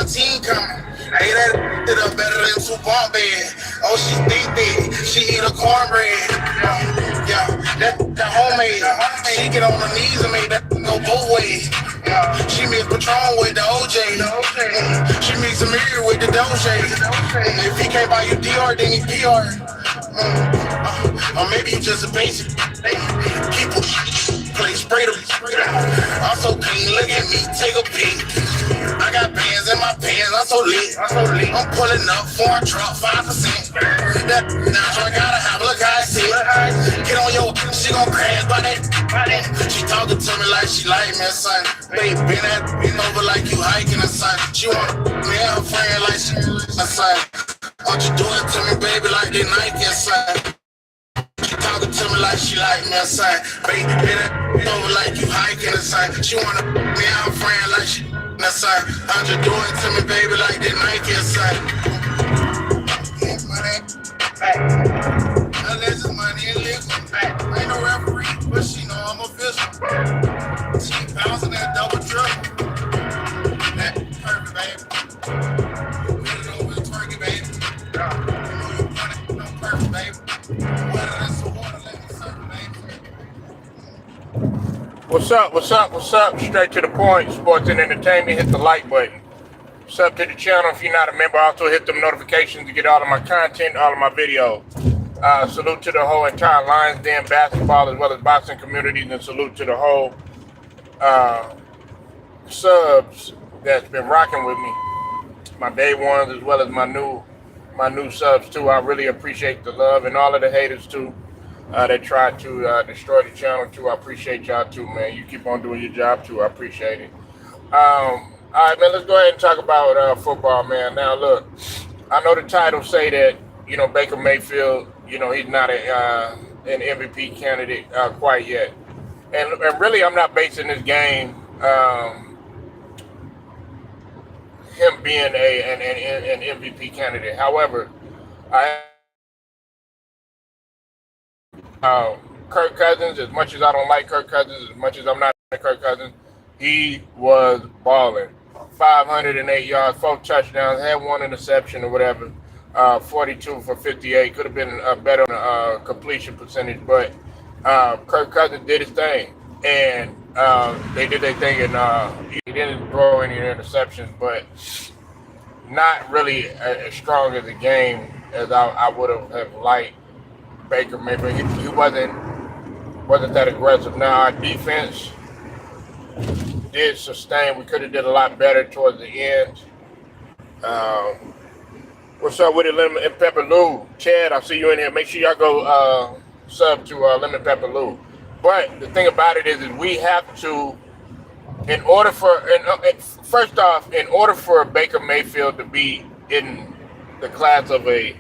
team coming. Hey, that did up better than two bunk bed. Oh, she thick. She eat a cornbread. Yeah, that homemade. She get on her knees and make that go both ways. She mix Patron with the OJ. She mix a mirror with the Doja. If he can't buy you DR, then he PR. Or maybe you just a basic. People play spray them. I'm so clean, look at me, take a peek. I got bands in my pants, I'm so lit. I'm pulling up for a truck, 5%. That now I gotta have, look how I see. Get on your, she gon' crash by that. She talking to me like she like me, son. Baby, been over like you hiking or son. She want me and her friend like she a son. Won't you do it to me, baby, like they Nike, son? She talking to me like she like me, son. Baby, been over like you hiking or son. She wanna me and her friend like she a son. Won't you do it to me, baby, like they Nike, son? Unless it's money and liquor. Ain't no referee, but she know I'm official. She bouncing that double trouble. That perfect, baby. Put it over the turkey, baby. You know you want it, no perfect, baby. Wetter than some water, let me serve, baby. What's up? Straight to the point. Sports and entertainment. Hit the like button. Sub to the channel if you're not a member. Also hit them notifications to get all of my content, all of my videos. Salute to the whole entire Lions Den basketball as well as boxing communities, and salute to the whole subs that's been rocking with me, my day ones as well as my new subs too. I really appreciate the love, and all of the haters too that try to destroy the channel too. I appreciate y'all too, man. You keep on doing your job too. I appreciate it. All right, man, let's go ahead and talk about football, man. Now, look, I know the title say that, you know, Baker Mayfield, you know, he's not an MVP candidate quite yet. And really, I'm not basing this game him being an MVP candidate. However, Kirk Cousins, as much as I don't like Kirk Cousins, as much as I'm not a Kirk Cousins, he was balling. 508 yards, 4 touchdowns, had 1 interception or whatever, 42 for 58. Could have been better on completion percentage, but Kirk Cousins did his thing, and they did their thing, and he didn't throw any interceptions, but not really as strong as a game as I would have liked Baker Mayfield. He wasn't that aggressive. Now our defense did sustain. We could have did a lot better towards the end. What's up with it, Lemon and Pepper Lou? Chad, I see you in here. Make sure y'all go sub to Lemon Pepper Lou. But the thing about it is we have to, in order for Baker Mayfield to be in the class of a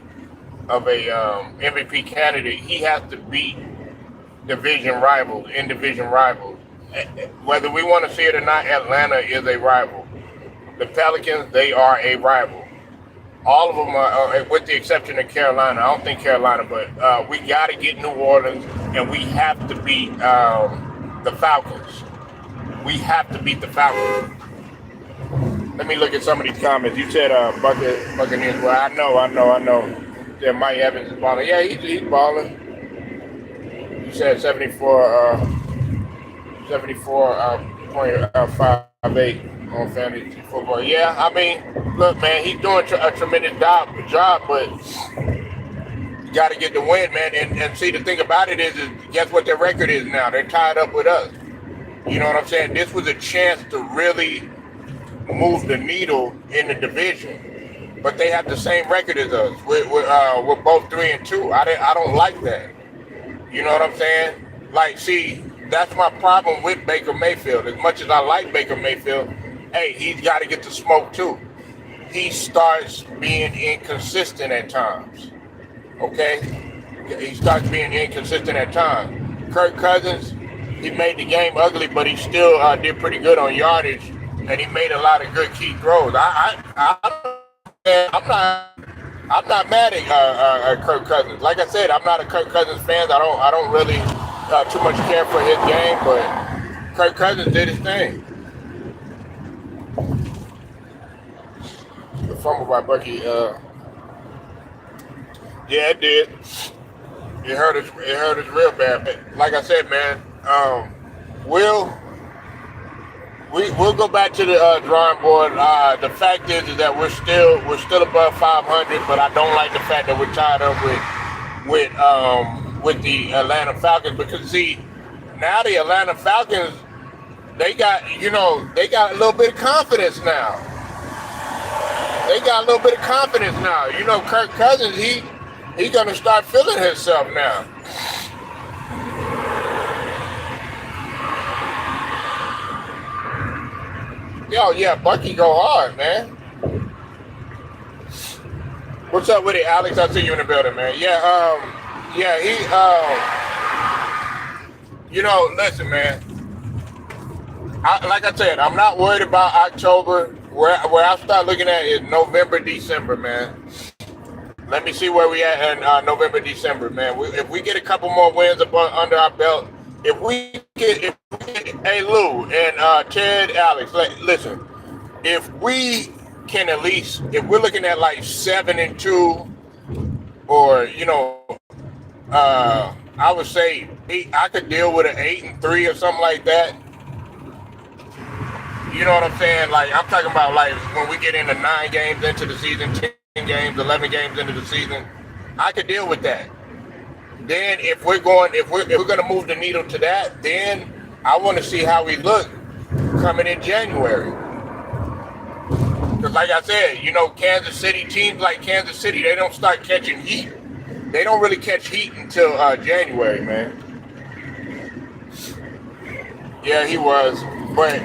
MVP candidate, he has to beat division rivals. Whether we want to see it or not, Atlanta is a rival. The Pelicans, they are a rival. All of them are, with the exception of Carolina. I don't think Carolina, but we got to get New Orleans, and we have to beat the Falcons. We have to beat the Falcons. Let me look at some of these comments. You said Buccaneers. Well, I know. Yeah, Mike Evans is balling. Yeah, he's balling. You said 74.58 on fantasy football. Yeah, I mean, look, man, he's doing a tremendous job, but you got to get the win, man. And see, the thing about it is guess what their record is now? They're tied up with us. You know what I'm saying? This was a chance to really move the needle in the division, but they have the same record as us. We're both 3-2. I don't like that. You know what I'm saying? Like, see, that's my problem with Baker Mayfield. As much as I like Baker Mayfield, hey, he's got to get the smoke too. He starts being inconsistent at times. Okay? He starts being inconsistent at times. Kirk Cousins, he made the game ugly, but he still did pretty good on yardage, and he made a lot of good key throws. I'm not mad at Kirk Cousins. Like I said, I'm not a Kirk Cousins fan. I don't really too much care for his game, but Kirk Cousins did his thing. fumble by Bucky. Yeah, it did. It hurt us. It hurt us real bad. But like I said, man, we'll we'll go back to the drawing board. The fact is that we're still above 500, but I don't like the fact that we're tied up with the Atlanta Falcons, because see, now the Atlanta Falcons, they got a little bit of confidence now. They got a little bit of confidence now. Kirk Cousins, he gonna start feeling himself now. Yo, yeah, Bucky go hard, man. What's up with it, Alex? I see you in the building, man. Yeah, listen, man. Like I said, I'm not worried about October. Where I start looking at is November, December, man. Let me see where we at in November, December, man. If we get a couple more wins under our belt, hey Lou and Ted, Alex, listen, if we can at least, if we're looking at like 7-2, or I would say I could deal with an 8-3 or something like that. You know what I'm saying? Like, I'm talking about like when we get into 9 games into the season, 10 games, 11 games into the season, I could deal with that. Then if we're going to move the needle to that, then I want to see how we look coming in January. Because like I said, Kansas City, teams like Kansas City, they don't start catching heat. They don't really catch heat until January, man. Yeah, he was. But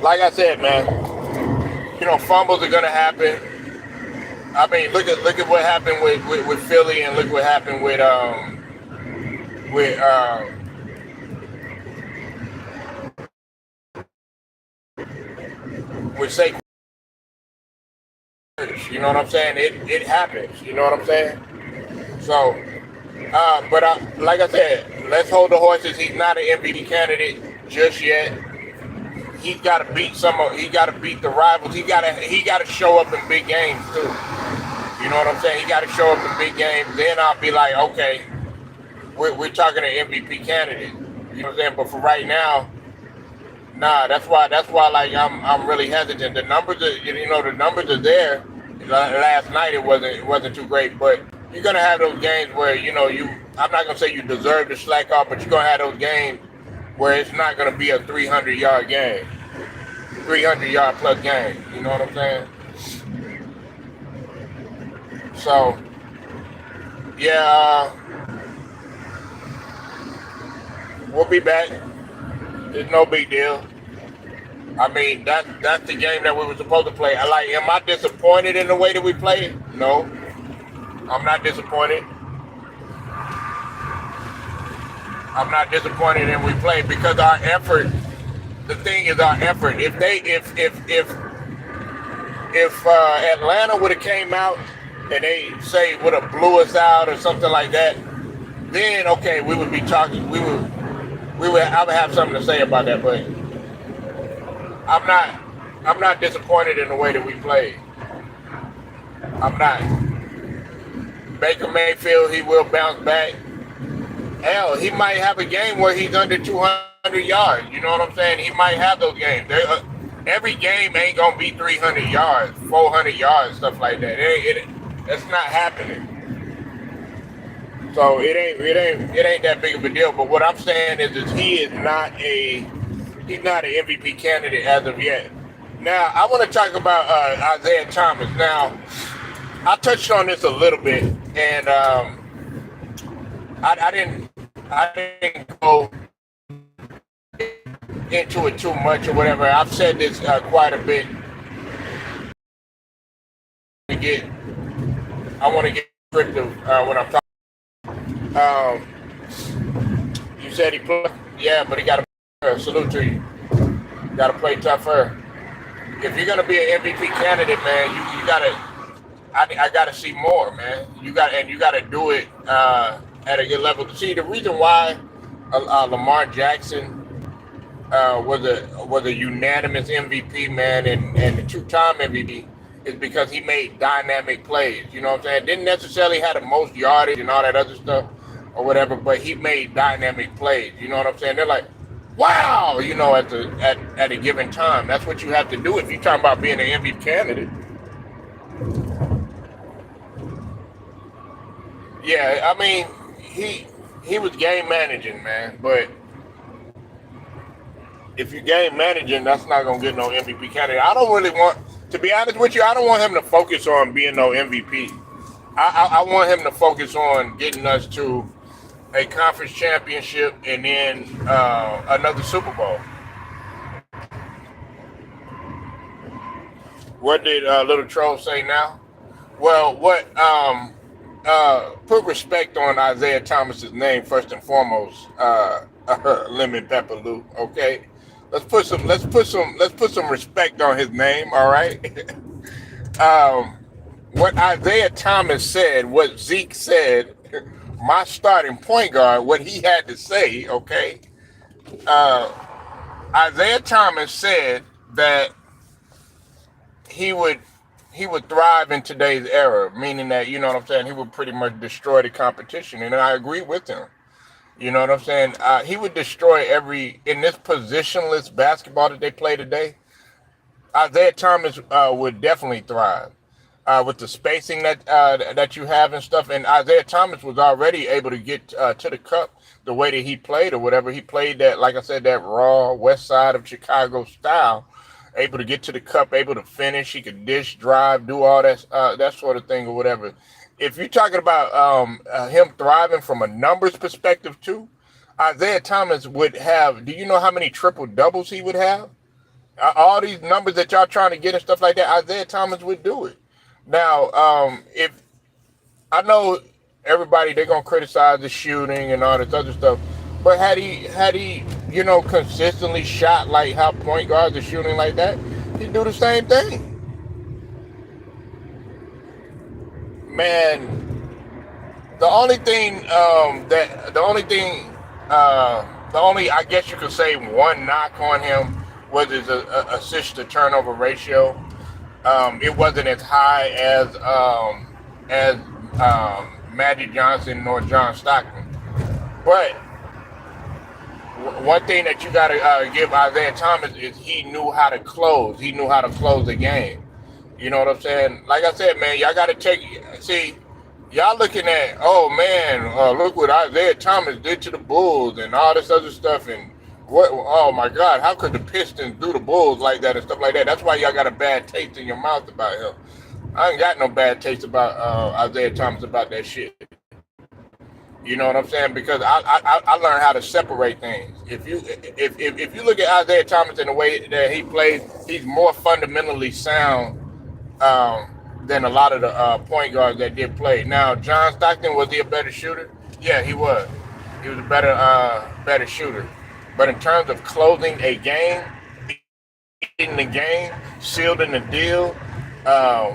like I said, man, fumbles are gonna happen. I mean, look at what happened with Philly, and look what happened with Zeke. You know what I'm saying? It happens. You know what I'm saying? So, but like I said, let's hold the horses. He's not an MVP candidate just yet. He's got to beat he got to beat the rivals. He got to show up in big games too. You know what I'm saying? He got to show up in big games. Then I'll be like, okay, we're talking an MVP candidate. You know what I'm saying? But for right now, nah. That's why like I'm really hesitant. The numbers are there. Last night it wasn't too great, but you're gonna have those games where I'm not gonna say you deserve to slack off, but you're gonna have those games where it's not gonna be a 300-yard game, 300-yard plus game. You know what I'm saying? So yeah, we'll be back. It's no big deal. I mean, that's the game that we were supposed to play. Am I disappointed in the way that we played? No, I'm not disappointed. I'm not disappointed in we played, because our effort. The thing is our effort. If Atlanta would have came out and they say would have blew us out or something like that, then okay, we would be talking. I would have something to say about that, but I'm not disappointed in the way that we played. I'm not. Baker Mayfield, he will bounce back. Hell, he might have a game where he's under 200 yards. You know what I'm saying? He might have those games. Every game ain't gonna be 300 yards, 400 yards, stuff like that. That's not happening. So it ain't that big of a deal. But what I'm saying is he's not an MVP candidate as of yet. Now I want to talk about Isaiah Thomas. Now I touched on this a little bit, and I didn't go into it too much or whatever. I've said this quite a bit. I want to get descriptive when I'm talking. You said he played, yeah, but he got to salute to you. Got to play tougher. If you're gonna be an MVP candidate, man, you gotta. I gotta see more, man. You gotta do it at a good level. See, the reason why Lamar Jackson was a unanimous MVP, man, and the two-time MVP is because he made dynamic plays. You know what I'm saying? Didn't necessarily have the most yardage and all that other stuff or whatever, but he made dynamic plays. You know what I'm saying? They're like, wow, at a given time. That's what you have to do if you're talking about being an MVP candidate. Yeah, I mean, he was game managing, man, but if you game managing, that's not gonna get no MVP candidate. I don't really want, to be honest with you, I don't want him to focus on being no MVP. I want him to focus on getting us to a conference championship and then another Super Bowl. What did Little Troll say now? Well, put respect on Isaiah Thomas's name first and foremost. Lemon Pepper Lou. Okay, let's put some respect on his name. All right. What Isaiah Thomas said, what Zeke said, my starting point guard, what he had to say. Okay. Uh, Isaiah Thomas said that he would he would thrive in today's era, meaning that, you know what I'm saying, he would pretty much destroy the competition, and I agree with him. You know what I'm saying? He would destroy in this positionless basketball that they play today. Isaiah Thomas would definitely thrive with the spacing that you have and stuff. And Isaiah Thomas was already able to get to the cup the way that he played or whatever. He played that, like I said, that raw west side of Chicago style, able to get to the cup, able to finish. He could dish, drive, do all that sort of thing or whatever. If you're talking about him thriving from a numbers perspective too, Isaiah Thomas would have, do you know how many triple doubles he would have? All these numbers that y'all trying to get and stuff like that, Isaiah Thomas would do it. Now, if I know everybody, they're gonna criticize the shooting and all this other stuff, but had he, consistently shot like how point guards are shooting like that, he'd do the same thing. Man, the only thing I guess you could say one knock on him was his assist to turnover ratio. It wasn't as high as Magic Johnson nor John Stockton. But one thing that you got to give Isaiah Thomas is he knew how to close. He knew how to close the game. You know what I'm saying? Like I said, man, y'all got to see, y'all looking at, oh man, look what Isaiah Thomas did to the Bulls and all this other stuff, and oh my God, how could the Pistons do the Bulls like that and stuff like that? That's why y'all got a bad taste in your mouth about him. I ain't got no bad taste about Isaiah Thomas about that shit. You know what I'm saying? Because I learned how to separate things. If you look at Isaiah Thomas in the way that he plays, he's more fundamentally sound than a lot of the point guards that did play. Now, John Stockton, was he a better shooter? Yeah, he was. He was a better shooter. But in terms of closing a game, in the game, sealing the deal,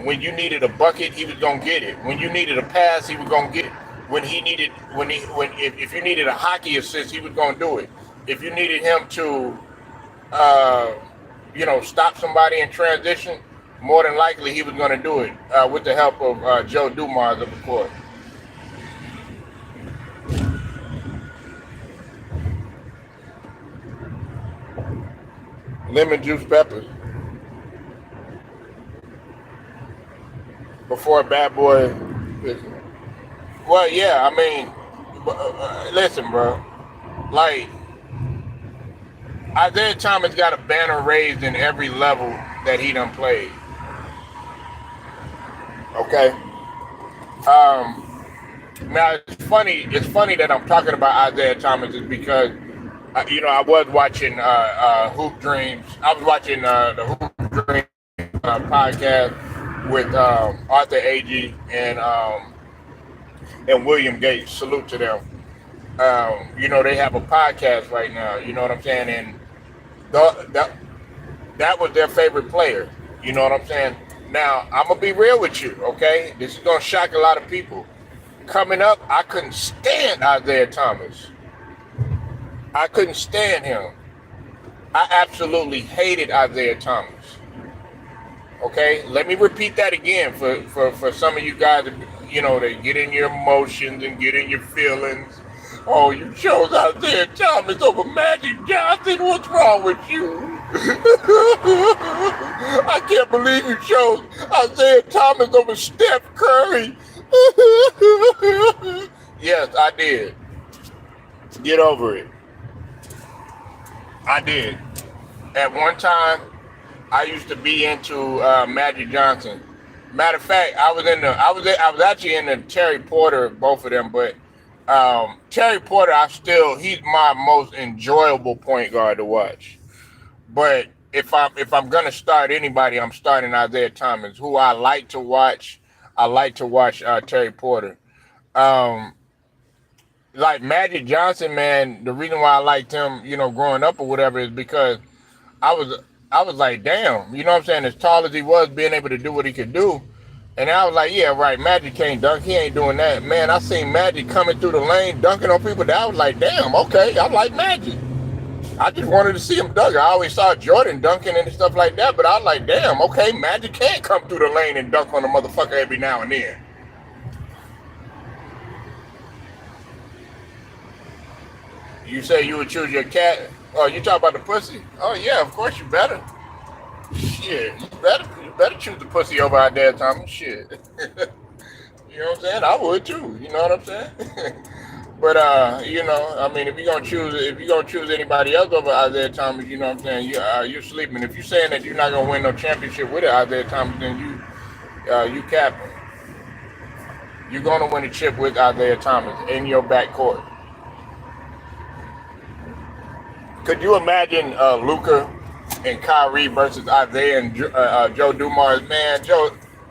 when you needed a bucket, he was gonna get it. When you needed a pass, he was gonna get it. If you needed a hockey assist, he was gonna do it. If you needed him to, stop somebody in transition, more than likely he was gonna do it with the help of Joe Dumars, of course. Lemon juice peppers. Before Bad Boy. Well, yeah, I mean, listen, bro. Like, Isaiah Thomas got a banner raised in every level that he done played. Okay. Now it's funny that I'm talking about Isaiah Thomas is because I was watching Hoop Dreams. I was watching the Hoop Dreams podcast with Arthur Agee and William Gates. Salute to them. They have a podcast right now. You know what I'm saying? And that was their favorite player. You know what I'm saying? Now, I'm going to be real with you, okay? This is going to shock a lot of people. Coming up, I couldn't stand Isaiah Thomas. I couldn't stand him. I absolutely hated Isaiah Thomas. Okay, let me repeat that again for some of you guys, that get in your emotions and get in your feelings. Oh, you chose Isaiah Thomas over Magic Johnson. What's wrong with you? I can't believe you chose Isaiah Thomas over Steph Curry. Yes, I did. Get over it. I did. At one time, I used to be into Magic Johnson. Matter of fact, I was actually in the Terry Porter, both of them, but Terry Porter, he's my most enjoyable point guard to watch. But if I'm gonna start anybody, I'm starting Isaiah Thomas, who I like to watch. I like to watch Terry Porter. Um, like Magic Johnson, man. The reason why I liked him, growing up or whatever, is because I was I was like, damn, you know what I'm saying? As tall as he was, being able to do what he could do. And I was like, yeah, right, Magic can't dunk. He ain't doing that. Man, I seen Magic coming through the lane, dunking on people. That I was like, damn, okay, I like Magic. I just wanted to see him dunk. I always saw Jordan dunking and stuff like that, but I was like, damn, okay, Magic can come through the lane and dunk on a motherfucker every now and then. You say you would choose your cat? Oh, you talk about the pussy? Oh yeah, of course you better. Shit, you better choose the pussy over our dad, Thomas. Shit. You know what I'm saying? I would too. You know what I'm saying? But I mean, if you're gonna choose anybody else over Isaiah Thomas, you know what I'm saying? You're sleeping. If you're saying that you're not gonna win no championship with it, Isaiah Thomas, then you capping. You're gonna win a chip with Isaiah Thomas in your backcourt. Could you imagine Luka and Kyrie versus Isaiah and Joe Dumars? Man,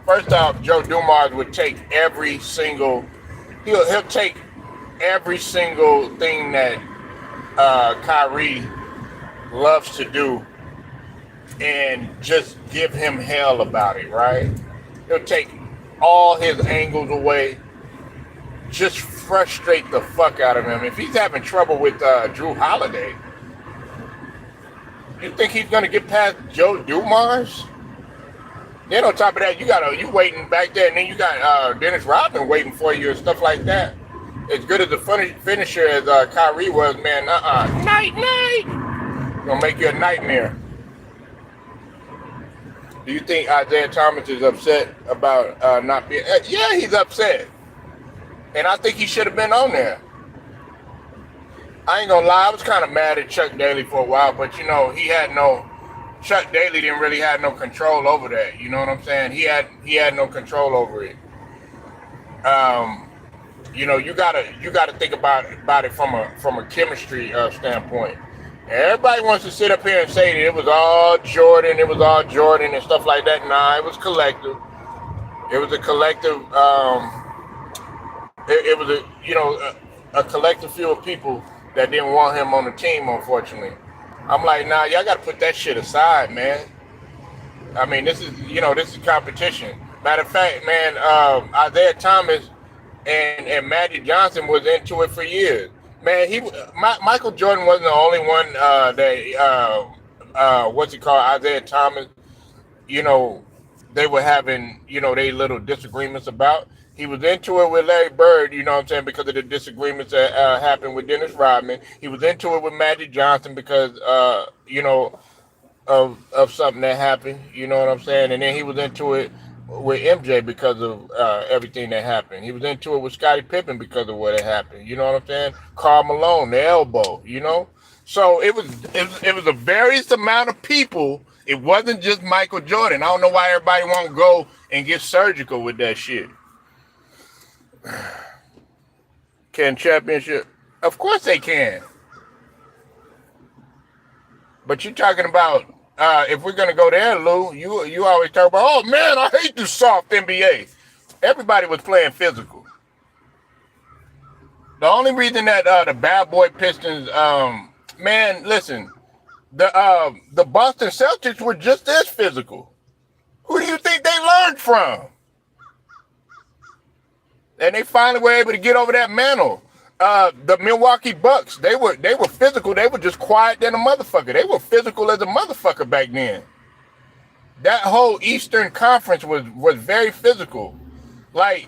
first off, Joe Dumars would take he'll take every single thing that Kyrie loves to do and just give him hell about it, right? He'll take all his angles away, just frustrate the fuck out of him. If he's having trouble with Drew Holiday, you think he's gonna get past Joe Dumars? Then on top of that, you waiting back there, and then you got Dennis Rodman waiting for you and stuff like that. As good as a finisher as Kyrie was, man, night, gonna make you a nightmare. Do you think Isaiah Thomas is upset about not being? Yeah, he's upset, and I think he should have been on there. I ain't gonna lie, I was kind of mad at Chuck Daly for a while, but Chuck Daly didn't really have no control over that. You know what I'm saying? He had no control over it. You gotta think about it from a chemistry standpoint. Everybody wants to sit up here and say that it was all Jordan and stuff like that. Nah, it was collective. It was a collective. It was a collective few of people that didn't want him on the team, unfortunately. I'm like, nah, y'all got to put that shit aside, man. I mean, this is competition. Matter of fact, man, Isaiah Thomas and Magic Johnson was into it for years. Man, Michael Jordan wasn't the only one Isaiah Thomas, you know, they were having, they little disagreements about. He was into it with Larry Bird, you know what I'm saying, because of the disagreements that happened with Dennis Rodman. He was into it with Magic Johnson because, of something that happened, you know what I'm saying? And then he was into it with MJ because of everything that happened. He was into it with Scottie Pippen because of what had happened, you know what I'm saying? Karl Malone, the elbow, So it was a various amount of people. It wasn't just Michael Jordan. I don't know why everybody want to go and get surgical with that shit. Can championship? Of course they can. But you're talking about if we're gonna go there, Lou, you always talk about, oh man, I hate this soft NBA. Everybody was playing physical. The only reason that the bad boy Pistons, man, listen, the Boston Celtics were just as physical. Who do you think they learned from? And they finally were able to get over that mantle. The Milwaukee Bucks, they were physical. They were just quiet than a motherfucker. They were physical as a motherfucker back then. That whole Eastern Conference was very physical. Like,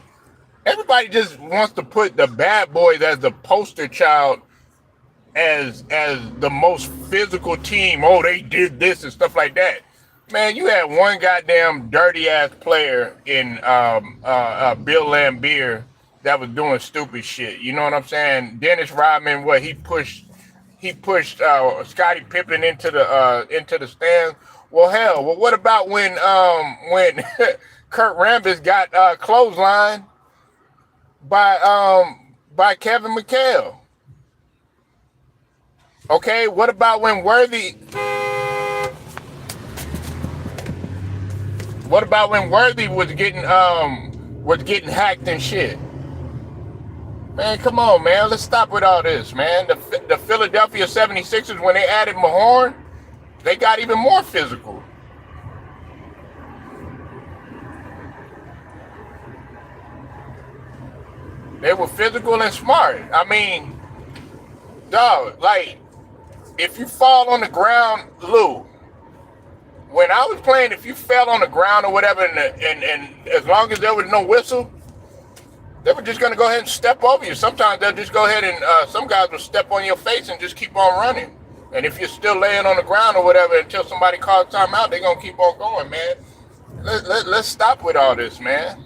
everybody just wants to put the Bad Boys as the poster child, as the most physical team. Oh, they did this and stuff like that. Man, you had one goddamn dirty ass player in Bill Laimbeer that was doing stupid shit. You know what I'm saying? Dennis Rodman, what he pushed Scottie Pippen into the stands. Well, hell, well, what about when Kurt Rambis got clotheslined by Kevin McHale? Okay, what about when Worthy? What about when Worthy was getting hacked and shit? Man, come on, man. Let's stop with all this, man. The Philadelphia 76ers, when they added Mahorn, they got even more physical. They were physical and smart. I mean, dog, like, if you fall on the ground, Lou, when I was playing, if you fell on the ground or whatever, and as long as there was no whistle, they were just going to go ahead and step over you. Sometimes they'll just go ahead and, some guys will step on your face and just keep on running. And if you're still laying on the ground or whatever until somebody calls timeout, they're going to keep on going, man. Let's stop with all this, man.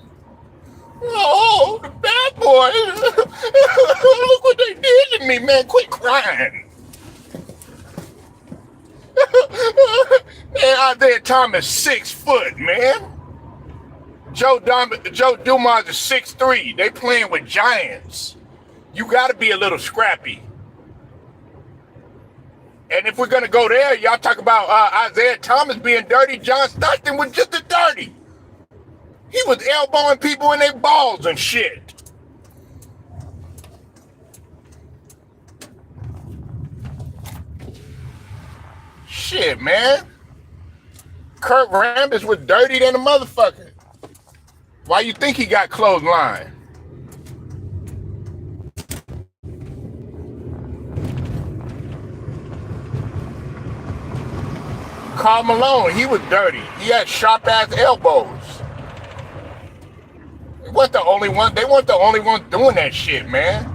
Oh, the Bad Boys. Look what they did to me, man. Quit crying. Man, Isaiah Thomas 6 foot, man. Joe Dumars is 6'3". They playing with giants. You got to be a little scrappy. And if we're going to go there, y'all talk about Isaiah Thomas being dirty. John Stockton was just as dirty. He was elbowing people in their balls and shit. Shit, man. Kurt Rambis was dirty than a motherfucker. Why you think he got clothesline? Karl Malone, he was dirty. He had sharp ass elbows. They weren't the only ones doing that shit, man.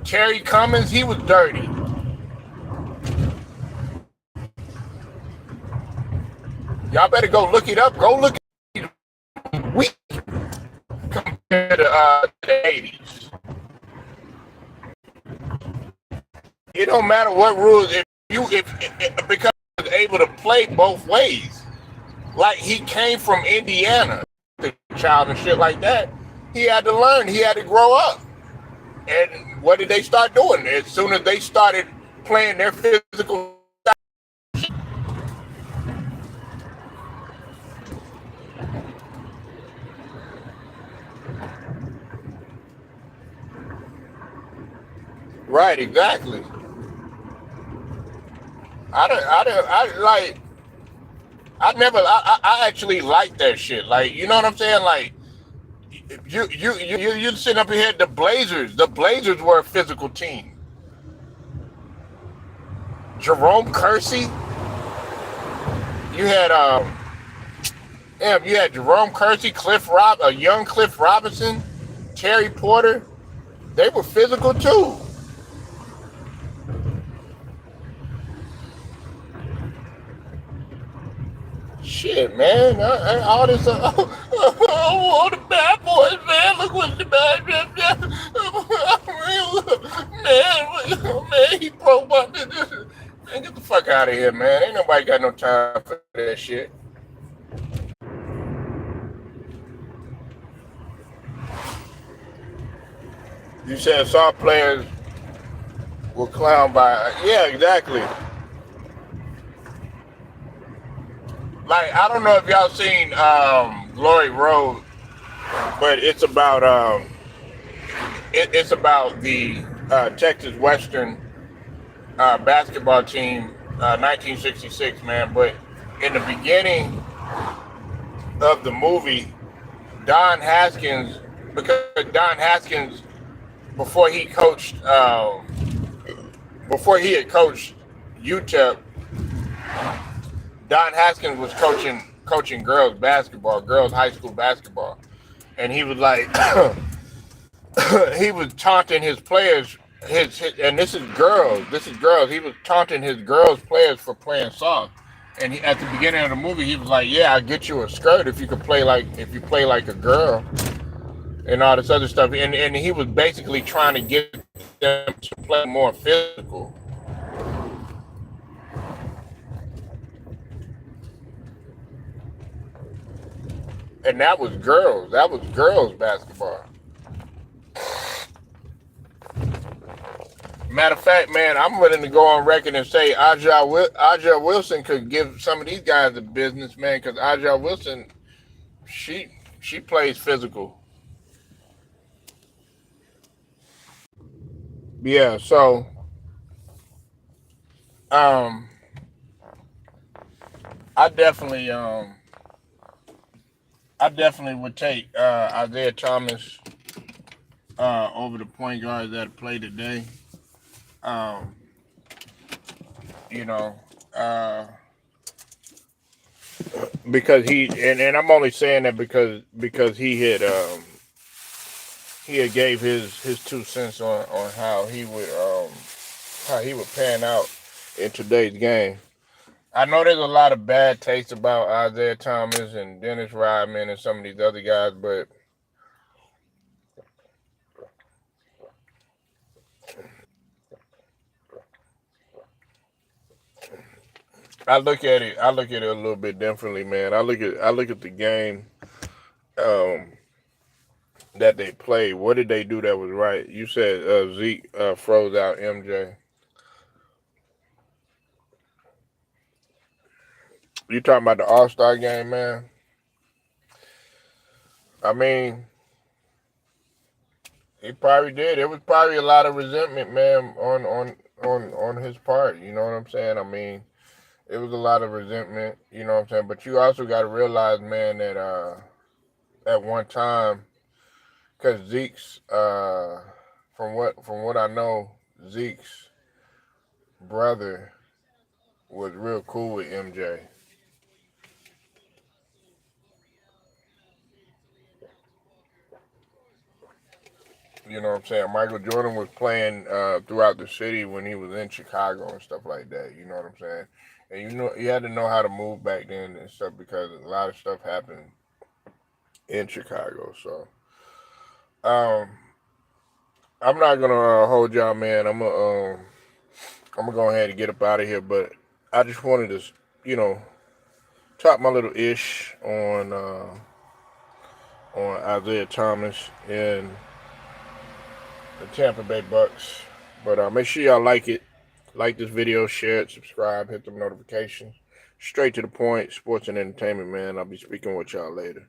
Terry Cummins, he was dirty. Y'all better go look it up. Go look at it. Weak compared to the 80s. It don't matter what rules. If because he was able to play both ways, like he came from Indiana, the child and shit like that. He had to learn. He had to grow up. And what did they start doing? As soon as they started playing their physical. Right, exactly. I actually like that shit. Like, you know what I'm saying? Like, you sitting up here, the Blazers were a physical team. Jerome Kersey, you had Jerome Kersey, young Cliff Robinson, Terry Porter. They were physical too. Shit, man. All this, oh, the Bad Boys, man. Look what the bad man, man, he broke my, man, get the fuck out of here, man. Ain't nobody got no time for that shit. You said some players were clowned by, yeah, exactly. Like, I don't know if y'all seen Glory Road, but it's about the Texas Western basketball team, 1966, man. But in the beginning of the movie, Don Haskins before he coached before he had coached UTEP, Don Haskins was coaching girls basketball, girls high school basketball, and he was like he was taunting his players. And this is girls. He was taunting his girls players for playing soft. And at the beginning of the movie, he was like, "Yeah, I'll get you a skirt if you could play like if you play like a girl," and all this other stuff. And he was basically trying to get them to play more physical. And that was girls. That was girls basketball. Matter of fact, man, I'm willing to go on record and say Aja Wilson could give some of these guys a business, man, because Aja Wilson, she she plays physical. Yeah, so um, I definitely I definitely would take Isaiah Thomas over the point guard that played today. Um, you know, uh, because and I'm only saying that because he had gave his 2 cents on how he would pan out in today's game. I know there's a lot of bad taste about Isaiah Thomas and Dennis Rodman and some of these other guys, but I look at it a little bit differently, man. I look at the game um, that they played. What did they do that was right? You said Zeke froze out MJ. You talking about the All Star game, man? I mean, he probably did. It was probably a lot of resentment, man, on his part. You know what I'm saying? I mean, it was a lot of resentment. You know what I'm saying? But you also got to realize, man, that at one time, because Zeke's from what I know, Zeke's brother was real cool with MJ. You know what I'm saying? Michael Jordan was playing throughout the city when he was in Chicago and stuff like that. You know what I'm saying? And you know, you had to know how to move back then and stuff because a lot of stuff happened in Chicago. So um, I'm not gonna hold y'all, man. I'm gonna go ahead and get up out of here. But I just wanted to, you know, talk my little ish on Isaiah Thomas and the Tampa Bay Bucks. But make sure y'all like it. Like this video, share it, subscribe, hit the notifications. Straight to the point, sports and entertainment, man. I'll be speaking with y'all later.